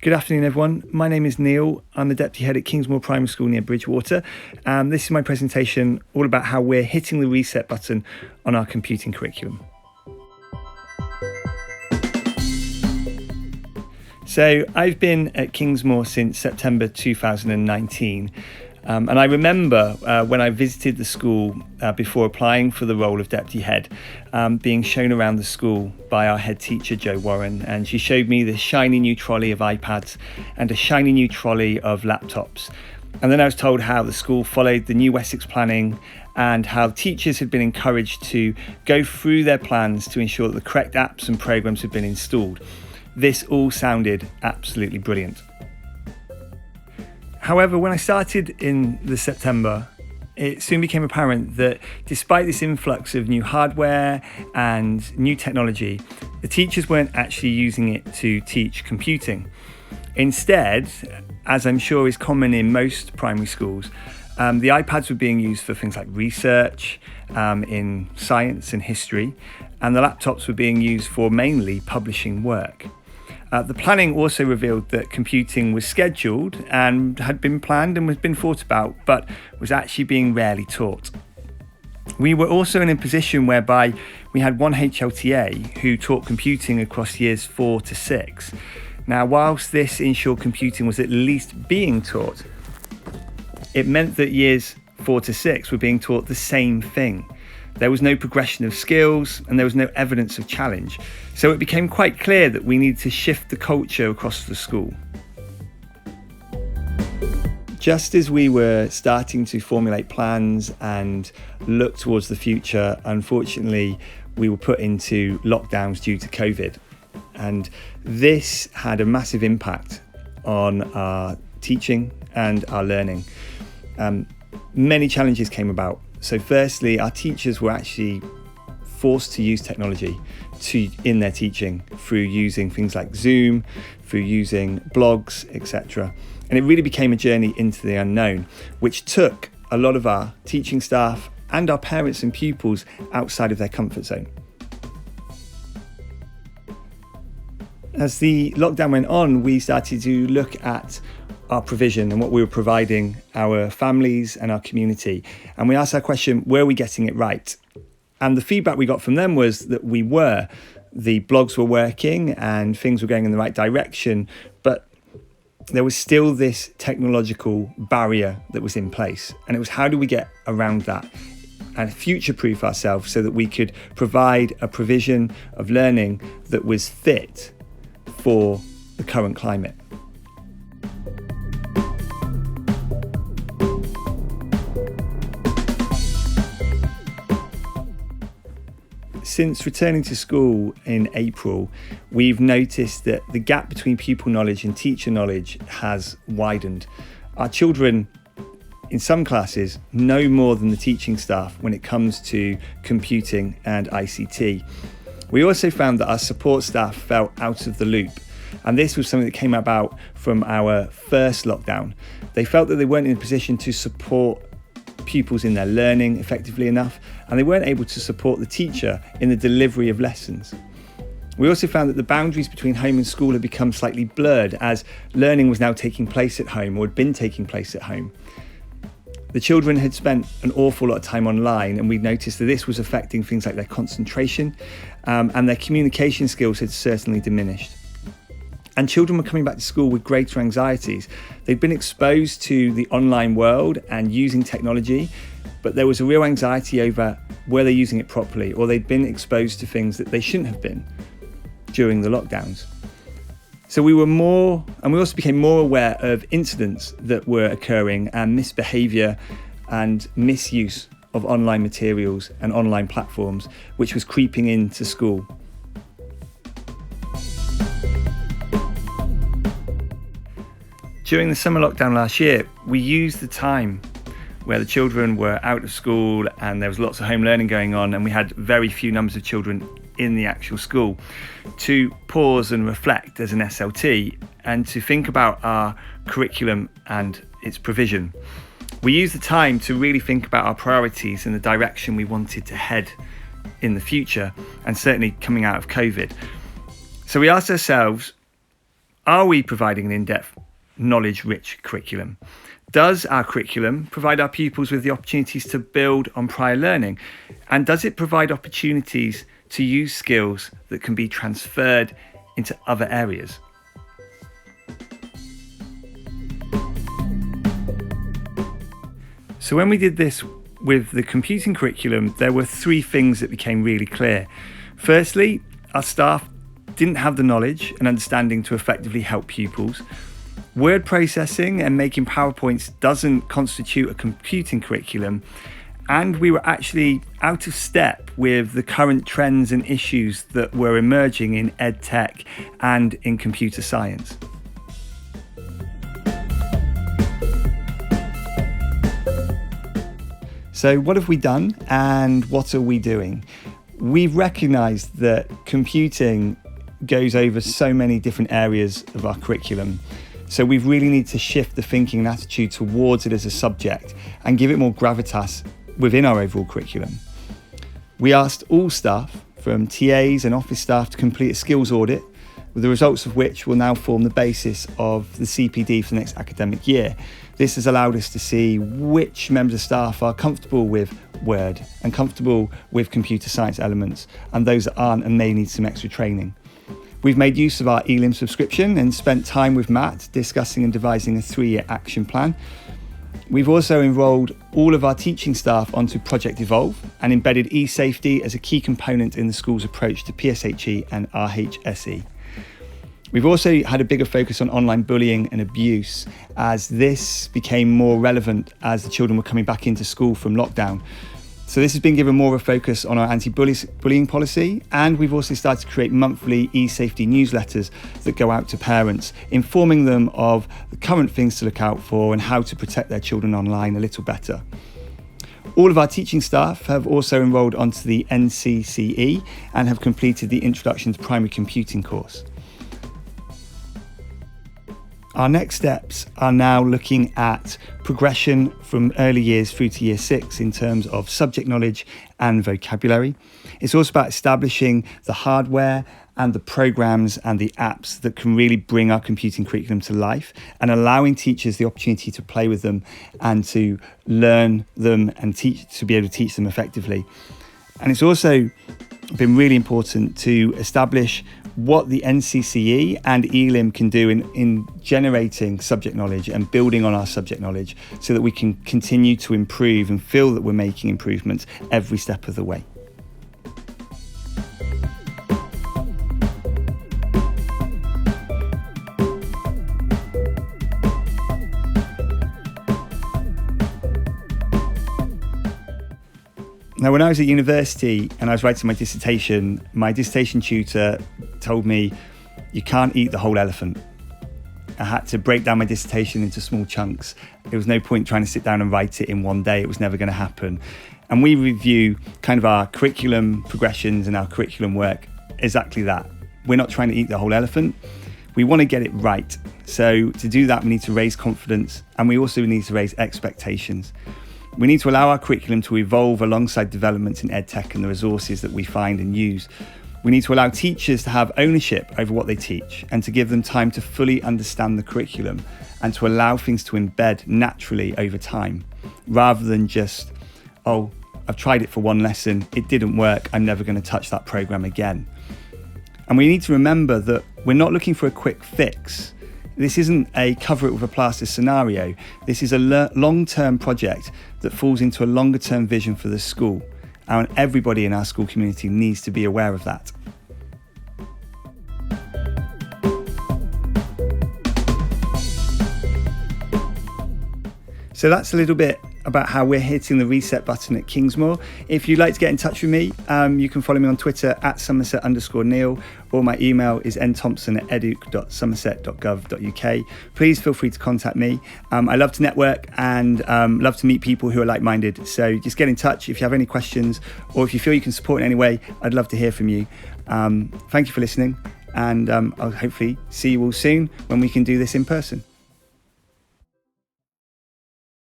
Good afternoon, everyone. My name is Neil. I'm the Deputy Head at Kingsmoor Primary School near Bridgewater. This is my presentation all about how we're hitting the reset button on our computing curriculum. So I've been at Kingsmoor since September 2019. And I remember when I visited the school before applying for the role of Deputy Head, being shown around the school by our head teacher, Jo Warren, and she showed me this shiny new trolley of iPads and a shiny new trolley of laptops. And then I was told how the school followed the new Wessex planning and how teachers had been encouraged to go through their plans to ensure that the correct apps and programs had been installed. This all sounded absolutely brilliant. However, when I started in the September, it soon became apparent that despite this influx of new hardware and new technology, the teachers weren't actually using it to teach computing. Instead, as I'm sure is common in most primary schools, the iPads were being used for things like research in science and history, and the laptops were being used for mainly publishing work. The planning also revealed that computing was scheduled and had been planned and was been thought about, but was actually being rarely taught. We were also in a position whereby we had one HLTA who taught computing across years 4 to 6. Now, whilst this ensured computing was at least being taught, it meant that years 4 to 6 were being taught the same thing. There was no progression of skills and there was no evidence of challenge. So it became quite clear that we needed to shift the culture across the school. Just as we were starting to formulate plans and look towards the future, unfortunately, we were put into lockdowns due to COVID. And this had a massive impact on our teaching and our learning. Many challenges came about. So firstly, our teachers were actually forced to use technology in their teaching through using things like Zoom, through using blogs, etc. And it really became a journey into the unknown, which took a lot of our teaching staff and our parents and pupils outside of their comfort zone. As the lockdown went on, we started to look at our provision and what we were providing our families and our community. And we asked our question, were we getting it right? And the feedback we got from them was that we were. The blogs were working and things were going in the right direction, but there was still this technological barrier that was in place. And it was, how do we get around that and future-proof ourselves so that we could provide a provision of learning that was fit for the current climate? Since returning to school in April, we've noticed that the gap between pupil knowledge and teacher knowledge has widened. Our children, in some classes, know more than the teaching staff when it comes to computing and ICT. We also found that our support staff felt out of the loop, and this was something that came about from our first lockdown. They felt that they weren't in a position to support pupils in their learning effectively enough, and they weren't able to support the teacher in the delivery of lessons. We also found that the boundaries between home and school had become slightly blurred as learning was now taking place at home or had been taking place at home. The children had spent an awful lot of time online, and we noticed that this was affecting things like their concentration and their communication skills had certainly diminished. And children were coming back to school with greater anxieties. They'd been exposed to the online world and using technology, but there was a real anxiety over were they using it properly, or they'd been exposed to things that they shouldn't have been during the lockdowns. So we also became more aware of incidents that were occurring and misbehaviour and misuse of online materials and online platforms, which was creeping into school. During the summer lockdown last year, we used the time where the children were out of school and there was lots of home learning going on, and we had very few numbers of children in the actual school, to pause and reflect as an SLT and to think about our curriculum and its provision. We used the time to really think about our priorities and the direction we wanted to head in the future, and certainly coming out of COVID. So we asked ourselves, Are we providing an in-depth, knowledge-rich curriculum? Does our curriculum provide our pupils with the opportunities to build on prior learning? And does it provide opportunities to use skills that can be transferred into other areas? So when we did this with the computing curriculum, there were three things that became really clear. Firstly, our staff didn't have the knowledge and understanding to effectively help pupils. Word processing and making PowerPoints doesn't constitute a computing curriculum, and we were actually out of step with the current trends and issues that were emerging in Edtech and in computer science. So what have we done and what are we doing? We've recognised that computing goes over so many different areas of our curriculum. So we really need to shift the thinking and attitude towards it as a subject and give it more gravitas within our overall curriculum. We asked all staff, from TAs and office staff, to complete a skills audit, with the results of which will now form the basis of the CPD for the next academic year. This has allowed us to see which members of staff are comfortable with Word and comfortable with computer science elements, and those that aren't and may need some extra training. We've made use of our eLIM subscription and spent time with Matt discussing and devising a 3-year action plan. We've also enrolled all of our teaching staff onto Project Evolve and embedded e-safety as a key component in the school's approach to PSHE and RHSE. We've also had a bigger focus on online bullying and abuse, as this became more relevant as the children were coming back into school from lockdown. So this has been given more of a focus on our anti-bullying policy, and we've also started to create monthly e-safety newsletters that go out to parents, informing them of the current things to look out for and how to protect their children online a little better. All of our teaching staff have also enrolled onto the NCCE and have completed the Introduction to Primary Computing course. Our next steps are now looking at progression from early years through to year 6 in terms of subject knowledge and vocabulary. It's also about establishing the hardware and the programs and the apps that can really bring our computing curriculum to life, and allowing teachers the opportunity to play with them and to learn them and to be able to teach them effectively. And it's also been really important to establish what the NCCE and eLIM can do in generating subject knowledge and building on our subject knowledge, so that we can continue to improve and feel that we're making improvements every step of the way. Now, when I was at university and I was writing my dissertation tutor told me, you can't eat the whole elephant. I had to break down my dissertation into small chunks. There was no point trying to sit down and write it in one day. It was never going to happen. And we review kind of our curriculum progressions and our curriculum work exactly that. We're not trying to eat the whole elephant. We want to get it right. So to do that, we need to raise confidence, and we also need to raise expectations. We need to allow our curriculum to evolve alongside developments in EdTech and the resources that we find and use. We need to allow teachers to have ownership over what they teach and to give them time to fully understand the curriculum and to allow things to embed naturally over time, rather than just, oh, I've tried it for one lesson, it didn't work, I'm never going to touch that program again. And we need to remember that we're not looking for a quick fix. This isn't a cover it with a plaster scenario. This is a long-term project that falls into a longer-term vision for the school. And everybody in our school community needs to be aware of that. So that's a little bit about how we're hitting the reset button at Kingsmoor. If you'd like to get in touch with me, you can follow me on Twitter at @Somerset_Neil, or my email is nthompson@educ.somerset.gov.uk. Please feel free to contact me. I love to network and love to meet people who are like-minded. So just get in touch if you have any questions, or if you feel you can support in any way. I'd love to hear from you. Thank you for listening, and I'll hopefully see you all soon when we can do this in person.